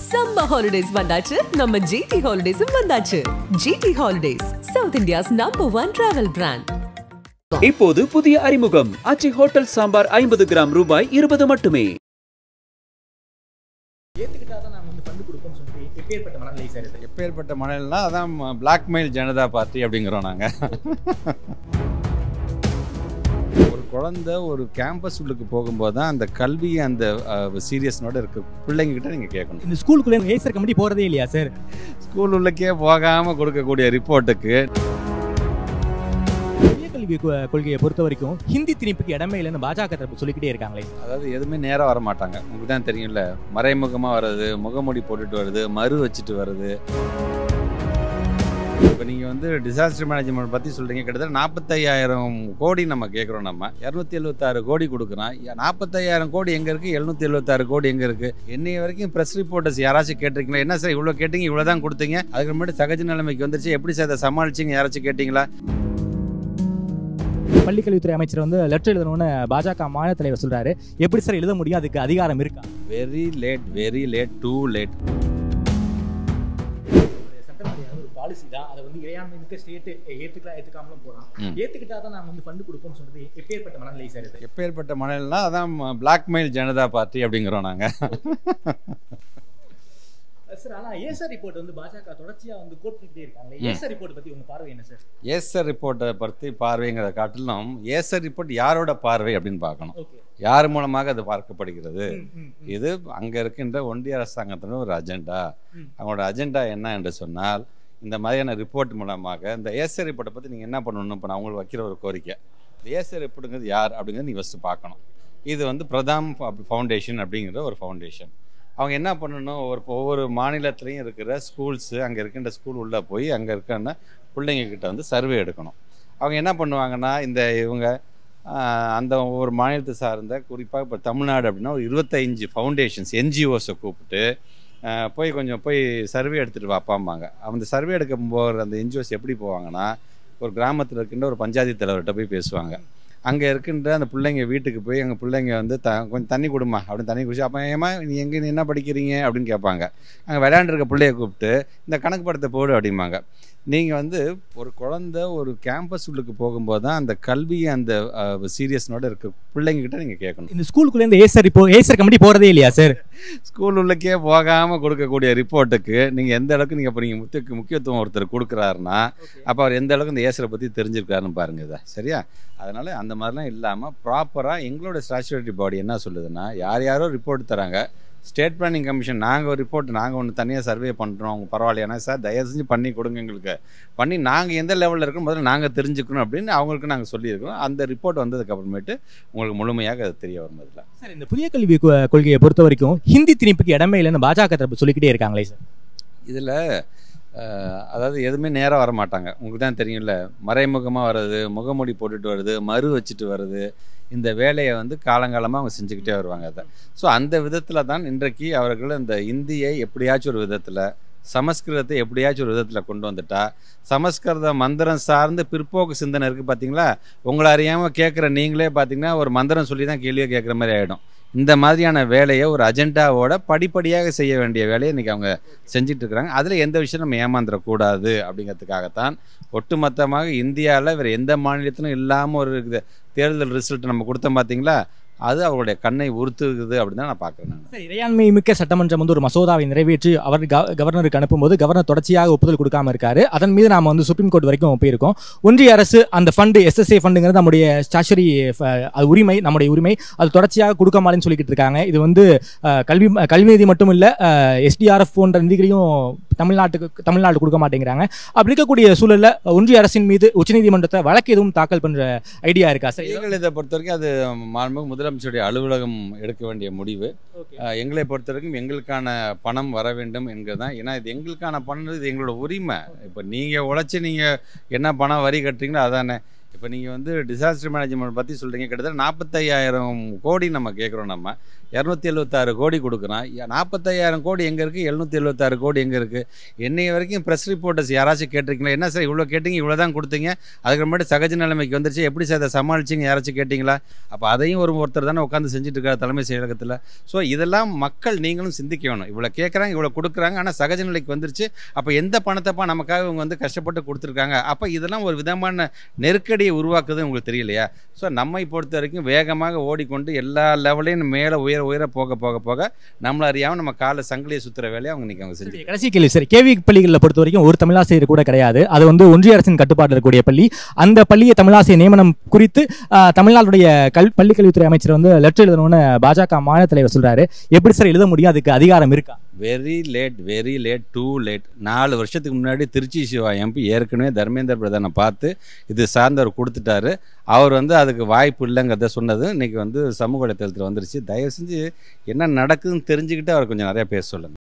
Summer holidays vandachu, நம்ம GT Holidays vandachu. GT Holidays, South India's #1 travel brand. இப்போது புதிய அறிமுகம் ஆச்சி ஹோட்டல் சாம்பார் 50 கிராம் ரூபாய் 20 மட்டுமே. ஏத்துக்கிட்டாதான் நாம வந்து ஃபண்ட் கொடுப்போம்னு சொல்லி எப்பேற்பட்ட மனநிலை சார் இது? எப்பேற்பட்ட மனநிலைனா அதான் பிளாக்மெயில் ஜனதா பார்ட்டி அப்படிங்கிறோம் நாங்கள். ஒரு குழந்தை ஒரு கேம்பஸ் உள்ளுக்கு போகும்போது தான் அந்த கல்வி அந்த சீரியஸ்னோட இருக்க பிள்ளைங்ககிட்ட நீங்கள் கேட்கணும். இந்த ஸ்கூலுக்குள்ளே ஏசர் கமிட்டி போகிறதே இல்லையா சார்? ஸ்கூல் உள்ளக்கே போகாமல் கொடுக்கக்கூடிய ரிப்போர்ட்டுக்கு கல்வி கொள்கையை பொறுத்த வரைக்கும் ஹிந்தி திணிப்புக்கு இடமே இல்லைன்னு பாஜக தரப்பு சொல்லிக்கிட்டே இருக்காங்களே. அதாவது எதுவுமே நேராக வர மாட்டாங்க. உங்களுக்கு தான் தெரியும்ல, மறைமுகமாக வர்றது, முகமூடி போட்டுட்டு வருது, மறு வச்சுட்டு வருது. இப்போ நீங்கள் வந்து டிசாஸ்டர் மேனேஜ்மெண்ட் பற்றி சொல்கிறீங்க. கிட்டத்தட்ட 45,000 கோடி நம்ம கேட்குறோம். நம்ம 276 கோடி கொடுக்குறோம். 45,000 கோடி எங்கே இருக்குது? 776 கோடி எங்கே இருக்குது? என்னைய வரைக்கும் ப்ரெஸ் ரிப்போர்ட்டர்ஸ் யாராச்சும் கேட்டிருக்கீங்களா? என்ன சார் இவ்வளோ கேட்டீங்க, இவ்வளோ தான் கொடுத்தீங்க, அதுக்கு முன்னாடி சகஜ நிலைமைக்கு வந்துருச்சு, எப்படி சார் அதை சமாளிச்சிங்க, யாராச்சும் கேட்டிங்களா? பள்ளிக்கல்வித்துறை அமைச்சர் வந்து லெட்டர் எழுதணும்னு பாஜக மாநில தலைவர் சொல்றாரு. எப்படி சார் எழுத முடியும்? அதுக்கு அதிகாரம் இருக்கா? Very late too late. ஒரு பாலிசி தான். அதை வந்து இறையாண்மைக்கு ஸ்டேட் ஏத்துக்காமலும் போறான். ஏத்துக்கிட்டாதான் நாம வந்து ஃபண்ட் கொடுப்போம்னு சொல்றது எப்பேற்பட்ட மனநிலை சார் இது? எப்பேற்பட்ட மனநிலைனா அதான் பிளாக்மெயில் ஜனதா பார்ட்டி அப்படிங்கிறோம் நாங்கள். சார், ஆனால் ஏசர் ரிப்போர்ட் வந்து பாஜக தொடர்ச்சியாக வந்து கோட் பண்ணிக்கிட்டே இருக்காங்க. ஏசர் ரிப்போர்ட் பற்றி உங்கள் பார்வை என்ன சார்? ஏசர் ரிப்போர்ட்டை பற்றி பார்வைங்கிறத காட்டிலும் ஏசர் ரிப்போர்ட் யாரோட பார்வை அப்படின்னு பார்க்கணும். யார் மூலமாக அது பார்க்கப்படுகிறது? இது அங்கே இருக்கின்ற ஒன்றிய அரசாங்கத்தின ஒரு அஜெண்டா. அவங்களோட அஜெண்டா என்ன என்று சொன்னால், இந்த மாதிரியான ரிப்போர்ட் மூலமாக இந்த ஏசர் ரிப்போர்ட்டை பற்றி நீங்கள் என்ன பண்ணணும்? இப்போ நான் உங்களுக்கு வைக்கிற ஒரு கோரிக்கை, இந்த ஏசர் ரிப்போர்ட்டுங்கிறது யார் அப்படிங்கிறது நீங்கள் ஃபஸ்ட்டு பார்க்கணும். இது வந்து பிரதான் ஃபவுண்டேஷன் அப்படிங்கிற ஒரு ஃபவுண்டேஷன். அவங்க என்ன பண்ணணும்? ஒவ்வொரு மாநிலத்திலையும் இருக்கிற ஸ்கூல்ஸு, அங்கே இருக்கின்ற ஸ்கூல் உள்ளே போய் அங்கே இருக்கிற பிள்ளைங்கக்கிட்ட வந்து சர்வே எடுக்கணும். அவங்க என்ன பண்ணுவாங்கன்னா, இவங்க அந்த ஒவ்வொரு மாநிலத்தை சார்ந்த, குறிப்பாக இப்போ தமிழ்நாடு அப்படின்னா ஒரு 25 ஃபவுண்டேஷன்ஸ் என்ஜிஓஸை கூப்பிட்டு போய் சர்வே எடுத்துகிட்டு வாப்பாம்பாங்க. அந்த சர்வே எடுக்க போகிற அந்த என்ஜிஓஸ் எப்படி போவாங்கன்னா, ஒரு கிராமத்தில் இருக்கின்ற ஒரு பஞ்சாயத்து தலைவர்கிட்ட போய் பேசுவாங்க. அங்கே இருக்கின்ற அந்த பிள்ளைங்க வீட்டுக்கு போய் எங்கள் பிள்ளைங்க வந்து கொஞ்சம் தண்ணி கொடுமா அப்படின்னு தண்ணி குடிச்சு, அப்போ ஏமா நீ என்ன படிக்கிறீங்க அப்படின்னு கேட்பாங்க. அங்கே விளையாண்டுருக்க பிள்ளைய கூப்பிட்டு இந்த கணக்கு படத்தை போடு அப்படிம்பாங்க. நீங்கள் வந்து ஒரு குழந்தை ஒரு கேம்பஸ் உள்ளுக்கு போகும்போது தான் அந்த கல்வி அந்த சீரியஸ்னோட இருக்க பிள்ளைங்ககிட்ட நீங்கள் கேட்கணும். இந்த ஸ்கூலுக்குள்ளே இந்த ஏசர் கமிட்டி போகிறதே இல்லையா சார்? ஸ்கூல் உள்ளக்கே போகாமல் கொடுக்கக்கூடிய ரிப்போர்ட்டுக்கு நீங்கள் எந்த அளவுக்கு நீங்கள் முக்கியத்துவம் ஒருத்தர் கொடுக்குறாருன்னா, அப்போ அவர் எந்த அளவுக்கு இந்த ஏசரை பற்றி தெரிஞ்சிருக்காருன்னு பாருங்கள். இதை சரியா? அதனால் அந்த மாதிரிலாம் இல்லாமல் ப்ராப்பராக எங்களோட ஸ்டாச்சுட்டரி பாடி என்ன சொல்லுதுன்னா, யாரோ ரிப்போர்ட் தராங்க. ஸ்டேட் பிளானிங் கமிஷன் நாங்கள் ஒரு ரிப்போர்ட் நாங்கள் ஒன்று தனியாக சர்வே பண்ணுறோம், அவங்க பரவாயில்லையா சார், தயவு செஞ்சு பண்ணி கொடுங்க, எங்களுக்கு பண்ணி நாங்கள் எந்த லெவலில் இருக்கோம் முதல்ல நாங்கள் தெரிஞ்சுக்கணும் அப்படின்னு அவங்களுக்கு நாங்கள் சொல்லியிருக்கிறோம். அந்த ரிப்போர்ட் வந்ததுக்கப்புறமேட்டு உங்களுக்கு முழுமையாக அது தெரிய வரும். அதில் சார், இந்த புதிய கல்வி கொள்கையை பொறுத்த வரைக்கும் ஹிந்தி திணிப்புக்கு இடமே இல்லைன்னு பாஜக தரப்பு சொல்லிக்கிட்டே இருக்காங்களே சார்? இதில் அதாவது எதுவுமே நேராக வர மாட்டாங்க. உங்களுக்கு தான் தெரியும்ல, மறைமுகமாக வர்றது, முகமூடி போட்டுட்டு வருது, மறு வச்சுட்டு வருது. இந்த வேலையை வந்து காலங்காலமாக அவங்க செஞ்சுக்கிட்டே வருவாங்க. அதை அந்த விதத்தில் தான் இன்றைக்கு அவர்கள் இந்த இந்தியை எப்படியாச்சும் ஒரு விதத்தில், சமஸ்கிருதத்தை எப்படியாச்சும் ஒரு விதத்தில் கொண்டு வந்துட்டா, சமஸ்கிருத மந்திரம் சார்ந்து பிற்போக்கு சிந்தனை இருக்குது பார்த்தீங்களா, உங்களை அறியாமல் கேட்குற நீங்களே பார்த்தீங்கன்னா ஒரு மந்திரம் சொல்லி தான் கேள்வியை கேட்குற மாதிரி ஆகிடும். இந்த மாதிரியான வேலையை ஒரு அஜெண்டாவோட படிப்படியாக செய்ய வேண்டிய வேலையை இன்றைக்கி அவங்க செஞ்சுட்டு இருக்கிறாங்க. அதில் எந்த விஷயம் நம்ம ஏமாந்துடக்கூடாது அப்படிங்கிறதுக்காகத்தான் ஒட்டுமொத்தமாக இந்தியாவில் வேறு எந்த மாநிலத்திலும் இல்லாமல் ஒரு தேர்தல் ரிசல்ட் நம்ம கொடுத்தோம் பார்த்தீங்களா, அது அவருடைய கண்ணை உறுத்துக்குது அப்படின்னு தான் நான் பார்க்குறேன். சார், இறையாண்மை மிக்க சட்டமன்றம் வந்து ஒரு மசோதாவை நிறைவேற்றி அவர் கவர்னருக்கு அனுப்பும்போது கவர்னர் தொடர்ச்சியாக ஒப்புதல் கொடுக்காம இருக்காரு. அதன் மீது நாம வந்து சுப்ரீம் கோர்ட் வரைக்கும் போயிருக்கோம். ஒன்றிய அரசு அந்த ஃபண்டு SSA ஃபண்டுங்கிறது நம்முடைய ஸ்டாச்சுரி உரிமை, நம்முடைய உரிமை, அது தொடர்ச்சியாக கொடுக்க மாட்டேன்னு சொல்லிக்கிட்டு இருக்காங்க. இது வந்து கல்வி நிதி மட்டும் இல்லை, SDRF போன்ற நிதிகளையும் தமிழ்நாடு கொடுக்க மாட்டேங்கிறாங்க. அப்படி இருக்கக்கூடிய சூழலில் ஒன்றிய அரசின் மீது உச்சநீதிமன்றத்தை வழக்கு எதுவும் தாக்கல் பண்ணுற ஐடியா இருக்கா சார்? இதை பொறுத்த வரைக்கும் அது முதலமைச்சருடைய அலுவலகம் எடுக்க வேண்டிய முடிவு. எங்களை பொறுத்த வரைக்கும் எங்களுக்கான பணம் வர வேண்டும் என்கிறது தான். ஏன்னா இது எங்களுக்கான பணம், இது எங்களோட உரிமை. இப்போ நீங்கள் உழைச்சி நீங்கள் என்ன பணம் வரி கட்டுறீங்களோ அதானே. இப்போ நீங்கள் வந்து டிசாஸ்டர் மேனேஜ்மெண்ட் பற்றி சொல்கிறீங்க. கிட்டத்தட்ட 45,000 கோடி நம்ம கேட்குறோம். நம்ம 276 கோடி கொடுக்குறான். 45,000 கோடி எங்கே இருக்குது, 776 கோடி எங்கே இருக்குது? என்னைய வரைக்கும் ப்ரெஸ் ரிப்போர்ட்டர்ஸ் யாராச்சும் கேட்டிருக்கீங்களா? என்ன சார் இவ்வளோ கேட்டிங்க, இவ்வளோ தான் கொடுத்தீங்க, அதுக்கு முன்னாடி சகஜ நிலைமைக்கு வந்துருச்சு, எப்படி சார் அதை சமாளிச்சிங்க, யாராச்சும் கேட்டிங்களா? அப்போ அதையும் ஒருத்தர் தானே உட்காந்து செஞ்சுட்டு இருக்காரு தலைமை செயலகத்தில். ஸோ இதெல்லாம் மக்கள் நீங்களும் சிந்திக்க வேணும். இவ்வளோ கேட்குறாங்க, இவ்வளோ கொடுக்குறாங்க, ஆனால் சகஜ நிலைக்கு வந்துருச்சு. அப்போ எந்த பணத்தைப்பா நமக்காக இவங்க வந்து கஷ்டப்பட்டு கொடுத்துருக்காங்க? அப்போ இதெல்லாம் ஒரு விதமான நெருக்கடியை உருவாக்குது உங்களுக்கு தெரியலையா? ஸோ நம்மை பொறுத்த வரைக்கும் வேகமாக ஓடிக்கொண்டு எல்லா லெவலையும் மேலே உயர போக போக போக நம்மள அறியாமல் நம்ம காலை சங்கிலியை சுற்றுற வேலையை அவங்க செஞ்சு. கடைசி கேள்வி சார், கேவி பள்ளிகளில் பொறுத்த வரைக்கும் ஒரு தமிழாசிரியர் கூட கிடையாது. அது வந்து ஒன்றிய அரசின் கட்டுப்பாடு இருக்கக்கூடிய பள்ளி. அந்த பள்ளியை தமிழாசிரியர் நியமனம் குறித்து தமிழ்நாடுடைய பள்ளிக்கல்வித்துறை அமைச்சர் வந்து லெட்டர் எழுதணும்னு பாஜக மாநில தலைவர் சொல்றாரு. எப்படி சார் எழுத முடியும்? அதுக்கு அதிகாரம் இருக்கா? Very late too late. 4 வருஷத்துக்கு முன்னாடி திருச்சி சிவா எம்பி ஏற்கனவே தர்மேந்திர பிரதானை பார்த்து இது சார்ந்தவர் கொடுத்துட்டாரு. அவர் வந்து அதுக்கு வாய்ப்பு இல்லைங்கிறத சொன்னது இன்னைக்கு வந்து சமூக வலைத்தளத்தில் வந்துருச்சு. தயவு செஞ்சு என்ன நடக்குதுன்னு தெரிஞ்சுக்கிட்டு அவர் கொஞ்சம் நிறையா பேச சொல்லுங்கள்.